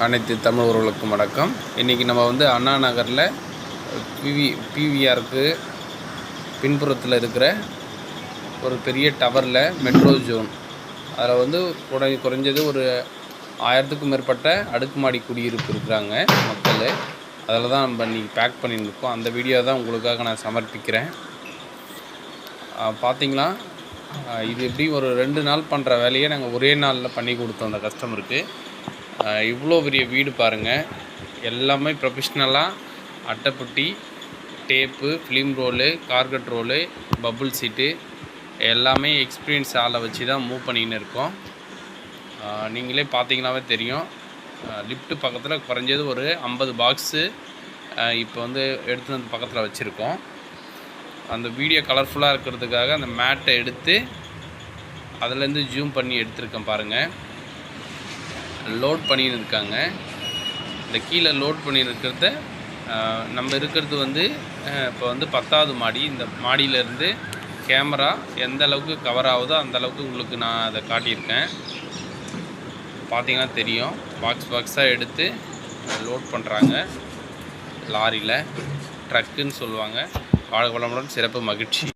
அனைத்து தமிழ் உறவுகளுக்கும் வணக்கம். இன்றைக்கி நம்ம வந்து அண்ணா நகரில் பிவிஆருக்கு பின்புறத்தில் இருக்கிற ஒரு பெரிய டவரில் மெட்ரோ ஜோன், அதில் வந்து குறைஞ்சது ஒரு 1000க்கும் மேற்பட்ட அடுக்குமாடி குடியிருப்பு இருக்கிறாங்க மக்கள். அதில் தான் நம்ம இன்றைக்கி பேக் பண்ணியிருக்கோம். அந்த வீடியோ தான் உங்களுக்காக நான் சமர்ப்பிக்கிறேன். பார்த்திங்களா, இது எப்படி ஒரு 2 நாள் பண்ணுற வேலையை நாங்கள் ஒரே நாளில் பண்ணி கொடுத்தோம் அந்த கஸ்டமருக்கு. இவ்வளோ பெரிய வீடு பாருங்கள். எல்லாமே ப்ரொஃபஷ்னலாக அட்டைப்பட்டி, டேப்பு, ஃபிலிம் ரோலு, கார்கட் ரோலு, பபுள் சீட்டு எல்லாமே எக்ஸ்பீரியன்ஸ் ஆளை வச்சு தான் மூவ் பண்ணின்னு இருக்கோம். நீங்களே பார்த்தீங்கன்னாவே தெரியும். லிஃப்ட்டு பக்கத்தில் குறைஞ்சது ஒரு 50 பாக்ஸு இப்போ வந்து எடுத்து வந்து பக்கத்தில் வச்சுருக்கோம். அந்த வீடியோ கலர்ஃபுல்லாக இருக்கிறதுக்காக அந்த மேட்டை எடுத்து அதிலேருந்து ஜூம் பண்ணி எடுத்திருக்கேன் பாருங்கள். லோட் பண்ணின்னு இருக்காங்க. இந்த கீழே லோட் பண்ணியிருக்கிறத நம்ம இருக்கிறது வந்து இப்போ வந்து 10வது மாடி. இந்த மாடியிலேருந்து கேமரா எந்த அளவுக்கு கவர் ஆகுதோ அந்த அளவுக்கு உங்களுக்கு நான் அதை காட்டியிருக்கேன். பார்த்தீங்கன்னா தெரியும். பாக்ஸாக எடுத்து லோட் பண்ணுறாங்க லாரியில். ட்ரக்குன்னு சொல்லுவாங்க. வாழ்க வளமுடன், சிறப்பு, மகிழ்ச்சி.